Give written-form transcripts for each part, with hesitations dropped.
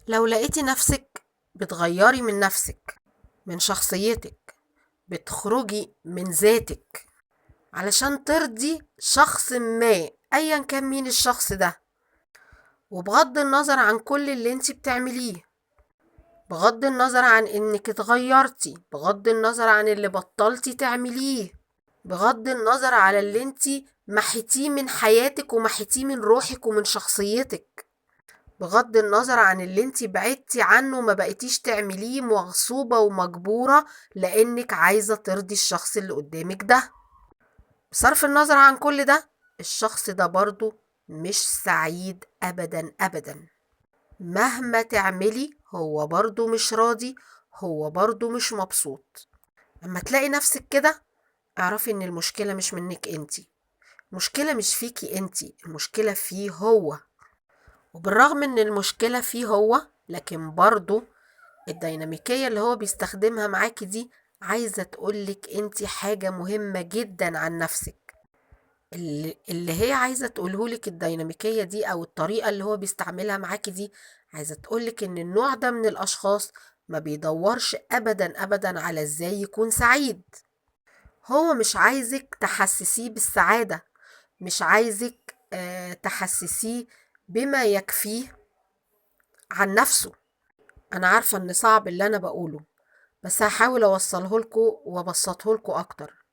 لو لقيتي نفسك بتغيري من نفسك، من شخصيتك، بتخرجي من ذاتك علشان ترضي شخص ما ايا كان مين الشخص ده، وبغض النظر عن كل اللي انت بتعمليه، بغض النظر عن انك اتغيرتي، بغض النظر عن اللي بطلتي تعمليه، بغض النظر على اللي انت محيتيه من حياتك ومحيتيه من روحك ومن شخصيتك، بغض النظر عن اللي انت بعدتي عنه وما بقيتيش تعمليه مغصوبة ومجبورة لانك عايزة ترضي الشخص اللي قدامك ده. بصرف النظر عن كل ده، الشخص ده برضو مش سعيد ابدا ابدا. مهما تعملي هو برضو مش راضي، هو برضو مش مبسوط. لما تلاقي نفسك كده، اعرفي ان المشكلة مش منك انتي، المشكلة مش فيكي انتي، المشكلة فيه هو. وبالرغم ان المشكلة فيه هو، لكن برضو الديناميكية اللي هو بيستخدمها معاكي دي عايزة تقولك انتي حاجة مهمة جدا عن نفسك. اللي هي عايزة تقولهولك الديناميكية دي او الطريقة اللي هو بيستعملها معاكي دي، عايزة تقولك ان النوع ده من الاشخاص ما بيدورش ابدا ابدا على ازاي يكون سعيد. هو مش عايزك تحسسيه بالسعادة، مش عايزك تحسسيه بما يكفيه عن نفسه. انا عارفة ان صعب اللي انا بقوله، بس هحاول اوصله لكم وابسطه لكم اكتر.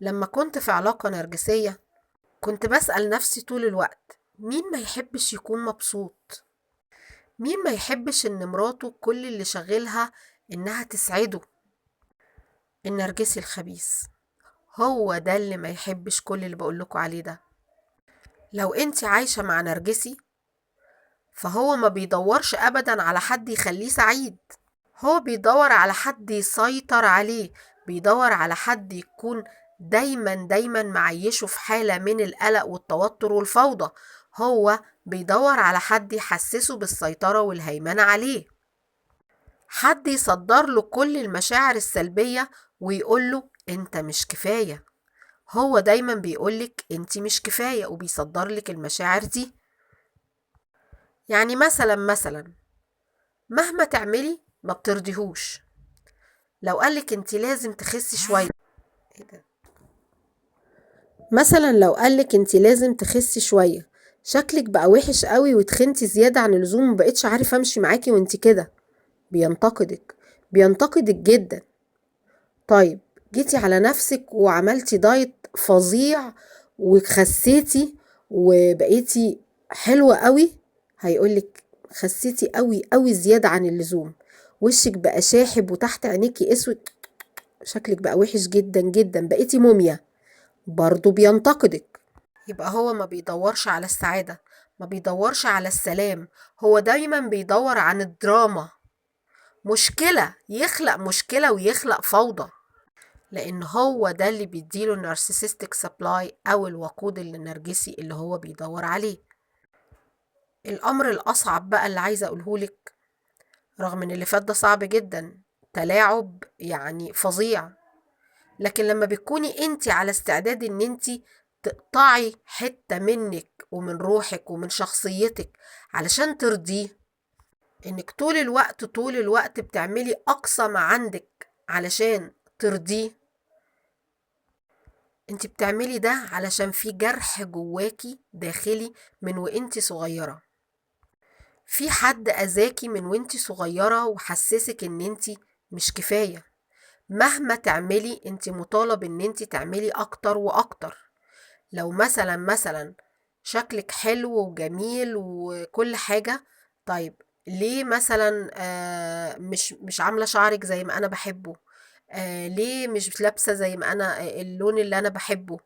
لما كنت في علاقة نرجسية كنت بسأل نفسي طول الوقت، مين ما يحبش يكون مبسوط؟ مين ما يحبش ان مراته كل اللي شغلها انها تسعده؟ النرجسي الخبيث هو ده اللي ما يحبش كل اللي بقولكوا عليه ده. لو انت عايشة مع نرجسي فهو ما بيدورش ابدا على حد يخليه سعيد، هو بيدور على حد يسيطر عليه، بيدور على حد يكون دايما دايما معيشه في حالة من القلق والتوتر والفوضى. هو بيدور على حد يحسسه بالسيطرة والهيمنة عليه، حد يصدر له كل المشاعر السلبية ويقول له انت مش كفاية. هو دايما بيقولك انت مش كفاية وبيصدر لك المشاعر دي. يعني مثلا مهما تعملي ما بترضيهوش. لو قالك انت لازم تخسي شوية، ايه ده؟ مثلا لو قالك انت لازم تخسي شوية، شكلك بقى وحش قوي وتخنتي زيادة عن اللزوم ومبقتش عارف امشي معاكي وانت كده، بينتقدك، بينتقدك جدا. طيب جيتي على نفسك وعملتي دايت فظيع وخسيتي وبقيتي حلوة قوي، هيقولك خسيتي قوي قوي زيادة عن اللزوم، وشك بقى شاحب وتحت عينيكي اسود، شكلك بقى وحش جدا جدا، بقيتي موميا، برضو بينتقدك. يبقى هو ما بيدورش على السعادة، ما بيدورش على السلام، هو دايما بيدور عن الدراما، مشكلة، يخلق مشكلة ويخلق فوضى، لان هو ده اللي بيديله النارسيسستيك سبلاي او الوقود النرجسي اللي هو بيدور عليه. الامر الاصعب بقى اللي عايزة اقولهولك، رغم ان اللي فات ده صعب جدا، تلاعب يعني فظيع، لكن لما بتكوني انت على استعداد ان انت تقطعي حتة منك ومن روحك ومن شخصيتك علشان ترضيه، انك طول الوقت بتعملي اقصى ما عندك علشان ترضيه، انت بتعملي ده علشان في جرح جواكي داخلي من وانت صغيرة، في حد اذاكي من وانت صغيرة وحسسك ان انت مش كفاية. مهما تعملي انت مطالب ان انت تعملي اكتر واكتر. لو مثلا شكلك حلو وجميل وكل حاجة، طيب ليه مثلا مش عاملة شعرك زي ما انا بحبه؟ ليه مش لابسة زي ما انا اللون اللي انا بحبه؟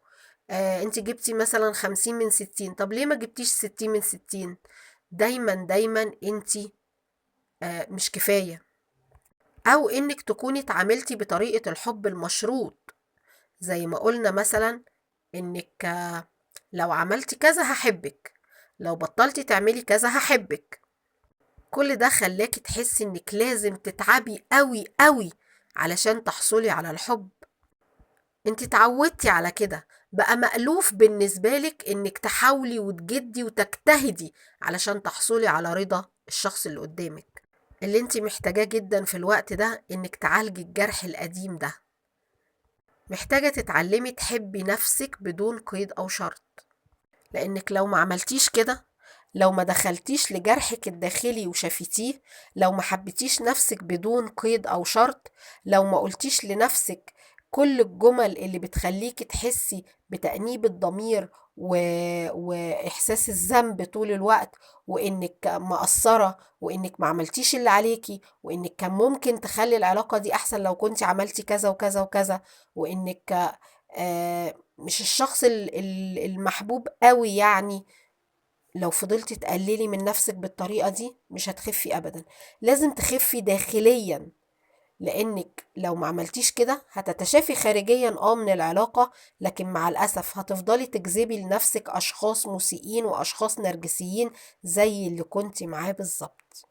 انت جبتي مثلا 50 من 60، طب ليه ما جبتيش 60 من 60؟ دايما دايما انت مش كفاية. او انك تكوني اتعاملتي بطريقة الحب المشروط، زي ما قلنا مثلا انك لو عملتي كذا هحبك، لو بطلتي تعملي كذا هحبك. كل ده خلاكي تحسي انك لازم تتعبي قوي قوي علشان تحصلي على الحب. انت اتعودتي على كده، بقى مألوف بالنسبة لك انك تحاولي وتجدي وتجتهدي علشان تحصلي على رضا الشخص اللي قدامك. اللي انت محتاجاه جدا في الوقت ده انك تعالجي الجرح القديم ده. محتاجة تتعلمي تحبي نفسك بدون قيد او شرط، لانك لو ما عملتيش كده، لو ما دخلتيش لجرحك الداخلي وشافتيه، لو ما حبيتيش نفسك بدون قيد او شرط، لو ما قلتيش لنفسك كل الجمل اللي بتخليكي تحسي بتأنيب الضمير واحساس الذنب طول الوقت، وانك مقصرة، وانك ما عملتيش اللي عليكي، وانك كان ممكن تخلي العلاقة دي احسن لو كنتي عملتي كذا وكذا وكذا، وانك مش الشخص المحبوب قوي يعني، لو فضلتي تقللي من نفسك بالطريقة دي مش هتخفي أبدا. لازم تخفي داخليا، لأنك لو ما عملتيش كده هتتشافي خارجيا من العلاقة، لكن مع الأسف هتفضلي تجذبي لنفسك أشخاص مسيئين وأشخاص نرجسيين زي اللي كنتي معاه بالظبط.